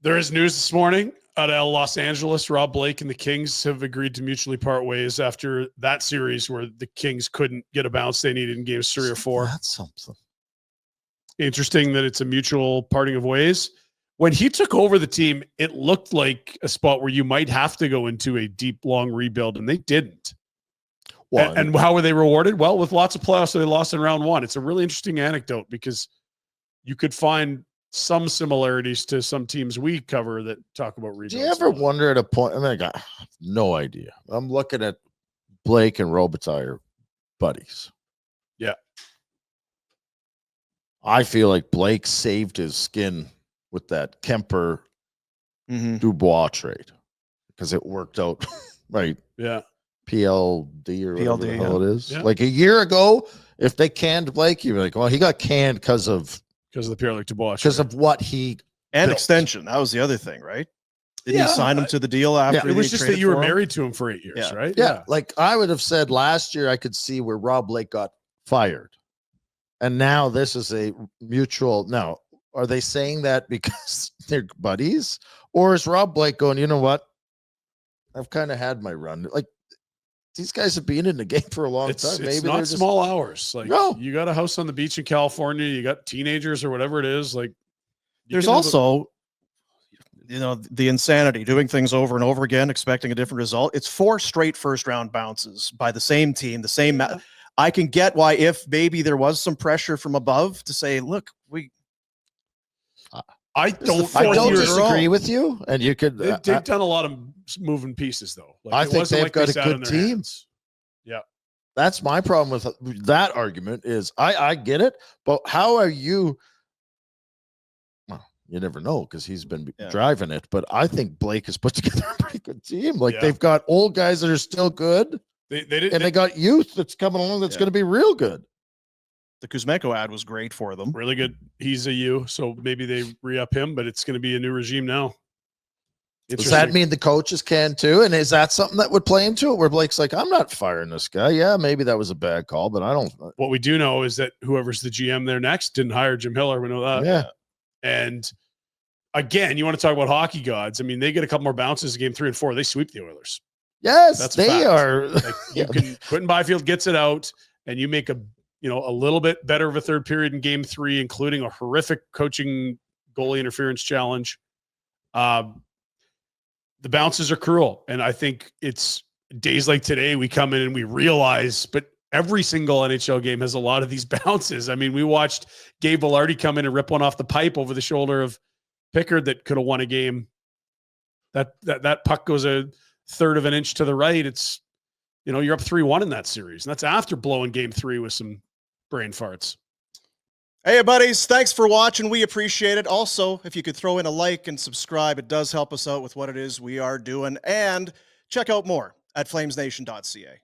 There is news this morning out of Los Angeles. Rob Blake and the Kings have agreed to mutually part ways after that series where the Kings couldn't get a bounce they needed in games 3 or 4. That's something. Interesting that it's a mutual parting of ways. When he took over the team, it looked like a spot where you might have to go into a deep, long rebuild, and they didn't. Well, and how were they rewarded? Well, with lots of playoffs, so they lost in round 1. It's a really interesting anecdote because you could find some similarities to some teams we cover that talk about rebuilds. Do you ever wonder at a point? I mean, I have no idea. I'm looking at Blake and Robitaille buddies. Yeah. I feel like Blake saved his skin with that Kemper Dubois trade because it worked out right. Yeah. PLD or whatever the hell it is. Yeah. Like a year ago, if they canned Blake, you'd be like, well, he got canned because of the Pierre-Luc Dubois. Because of what he and built. Extension. That was the other thing, right? Did he sign him to the deal after? It was just that you were married to him for 8 years, right? Yeah. Like I would have said last year, I could see where Rob Blake got fired. And now this is a mutual. Now, are they saying that because they're buddies? Or is Rob Blake going, you know what? I've kind of had my run. Like these guys have been in the game for a long time. Maybe it's not small hours. Like you got a house on the beach in California, you got teenagers or whatever it is. Like there's also, the insanity, doing things over and over again, expecting a different result. It's 4 straight first-round bounces by the same team, the same. I can get why if maybe there was some pressure from above to say, look, I don't disagree with you, and you could. They've done a lot of moving pieces, though. Like, I think they've got a good team. Hands. Yeah, that's my problem with that argument. Is I get it, but how are you? Well, you never know because he's been driving it. But I think Blake has put together a pretty good team. Like they've got old guys that are still good. They got youth that's coming along that's going to be real good. The Kuzmenko ad was great for them. Really good. He's a U, so maybe they re-up him, but it's going to be a new regime now. Does that mean the coaches can too? And is that something that would play into it where Blake's like, I'm not firing this guy. Yeah, maybe that was a bad call, but I don't. What we do know is that whoever's the GM there next didn't hire Jim Hiller. We know that. Yeah. And again, you want to talk about hockey gods. I mean, they get a couple more bounces in game 3 and 4. They sweep the Oilers. Yes, they are. Like Quentin Byfield gets it out, and you make a little bit better of a third period in game 3, including a horrific coaching goalie interference challenge. The bounces are cruel. And I think it's days like today, we come in and we realize, but every single NHL game has a lot of these bounces. I mean, we watched Gabe Velarde come in and rip one off the pipe over the shoulder of Pickard that could have won a game. That puck goes a third of an inch to the right. It's, you're up 3-1 in that series. And that's after blowing game 3 with some brain farts. Hey, buddies. Thanks for watching. We appreciate it. Also, if you could throw in a like and subscribe, it does help us out with what it is we are doing. And check out more at flamesnation.ca.